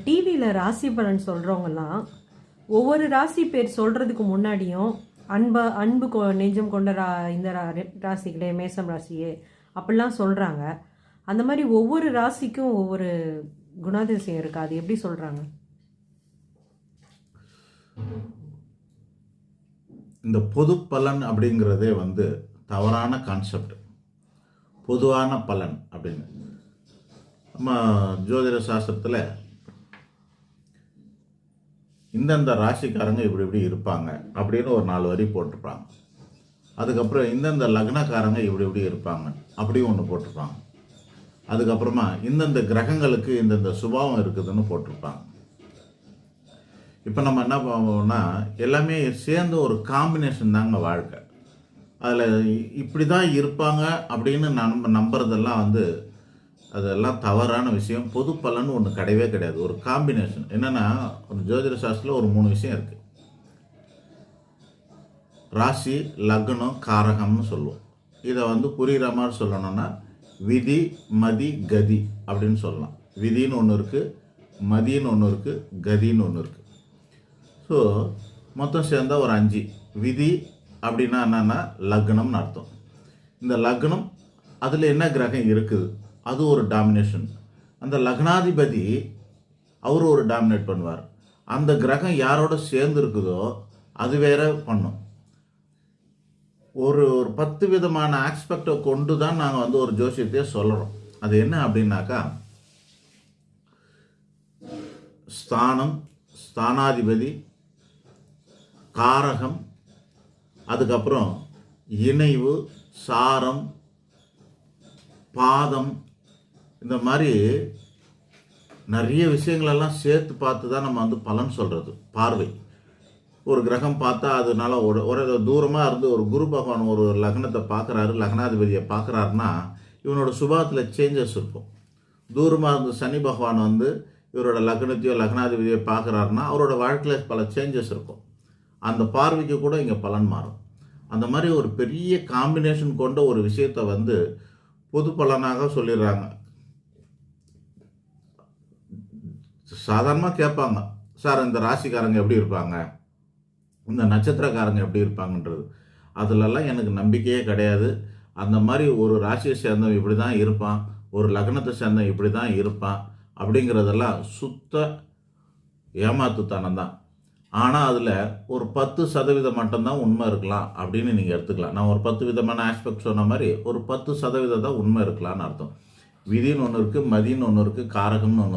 டிவியில் ராசி பலன் சொல்கிறவங்கலாம் ஒவ்வொரு ராசி பேர் சொல்கிறதுக்கு முன்னாடியும் அன்பு நெஞ்சம் கொண்ட இந்த ராசிகளே மேசம் ராசியே அப்படிலாம் சொல்கிறாங்க. அந்த மாதிரி ஒவ்வொரு ராசிக்கும் ஒவ்வொரு குணாதிசயம் இருக்குது. அது எப்படி சொல்கிறாங்க? இந்த பொது பலன் அப்படிங்கிறதே தவறான கான்செப்ட். பொதுவான பலன் அப்படின்னு நம்ம ஜோதிட சாஸ்திரத்தில் இந்தந்த ராசிக்காரங்க இப்படி இப்படி இருப்பாங்க அப்படின்னு ஒரு 4 வரி போட்டிருப்பாங்க. அதுக்கப்புறம் இந்தந்த லக்னக்காரங்க இப்படி இப்படி இருப்பாங்க அப்படியும் ஒன்று போட்டிருப்பாங்க. அதுக்கப்புறமா இந்தந்த கிரகங்களுக்கு இந்தந்த சுபாவம் இருக்குதுன்னு போட்டிருப்பாங்க. இப்போ நம்ம என்ன பண்ணுவோம்னா எல்லாமே சேர்ந்து ஒரு காம்பினேஷன் தாங்க வாழ்க்கை. அதில் இப்படி தான் இருப்பாங்க அப்படின்னு நம்புறதெல்லாம் அதெல்லாம் தவறான விஷயம். பொது பலன் ஒன்று கிடையவே கிடையாது. ஒரு காம்பினேஷன் என்னென்னா, ஒரு ஜோதிட சாஸ்திரத்தில் ஒரு 3 விஷயம் இருக்குது. ராசி, லக்னம், காரகம்னு சொல்லுவோம். இதை புரிகிற மாதிரி சொல்லணும்னா விதி, மதி, கதி அப்படின்னு சொல்லலாம். விதின்னு ஒன்று இருக்குது, மதின்னு ஒன்று இருக்குது, கதின்னு ஒன்று இருக்குது. ஸோ மொத்தம் சேர்ந்தால் ஒரு 5. விதி அப்படின்னா என்னென்னா லக்னம்னு அர்த்தம். இந்த லக்னம் அதில் என்ன கிரகம் இருக்குது அது ஒரு டாமினேஷன். அந்த லக்னாதிபதி அவர் ஒரு டாமினேட் பண்ணுவார். அந்த கிரகம் யாரோட சேர்ந்து இருக்குதோ அது வேற பண்ணும். ஒரு 10 விதமான ஆஸ்பெக்டை கொண்டு தான் நாங்கள் ஒரு ஜோசியத்தையே சொல்கிறோம். அது என்ன அப்படின்னாக்கா, ஸ்தானம், ஸ்தானாதிபதி, காரகம், அதுக்கப்புறம் இணைவு, சாரம், பாதம், இந்த மாதிரி நிறைய விஷயங்களெல்லாம் சேர்த்து பார்த்து தான் நம்ம பலன் சொல்கிறது. பார்வை, ஒரு கிரகம் பார்த்தா அதனால ஒரு தூரமாக இருந்து ஒரு குரு பகவான் ஒரு லக்னத்தை பார்க்குறாரு, லக்னாதிபதியை பார்க்குறாருன்னா இவனோட சுபாவத்தில் சேஞ்சஸ் இருக்கும். தூரமாக இருந்து சனி பகவான் இவரோட லக்னத்தையோ லக்னாதிபதியோ பார்க்குறாருன்னா அவரோட வாழ்க்கையில் பல சேஞ்சஸ் இருக்கும். அந்த பார்வைக்கு கூட இங்கே பலன் மாறும். அந்த மாதிரி ஒரு பெரிய காம்பினேஷன் கொண்ட ஒரு விஷயத்தை பொது பலனாக சொல்லிடுறாங்க. சாதாரணமாக கேட்பாங்க, சார் இந்த ராசிக்காரங்க எப்படி இருப்பாங்க, இந்த நட்சத்திரக்காரங்க எப்படி இருப்பாங்கன்றது. அதிலெல்லாம் எனக்கு நம்பிக்கையே கிடையாது. அந்த மாதிரி ஒரு ராசியை சேர்ந்தவன் இப்படி தான் இருப்பான், ஒரு லக்னத்தை சேர்ந்தவன் இப்படி தான் இருப்பான் அப்படிங்கிறதெல்லாம் சுத்த ஏமாத்துத்தனம் தான். ஆனால் அதில் ஒரு 10% மட்டும்தான் உண்மை இருக்கலாம் அப்படின்னு நீங்கள் எடுத்துக்கலாம். நான் ஒரு 10 விதமான ஆஸ்பெக்ட் சொன்ன மாதிரி ஒரு 10% தான் உண்மை இருக்கலாம்னு அர்த்தம். விதின்னு ஒன்று இருக்குது, மதின்னு ஒன்று இருக்குது, காரகம்னு ஒன்று இருக்குது.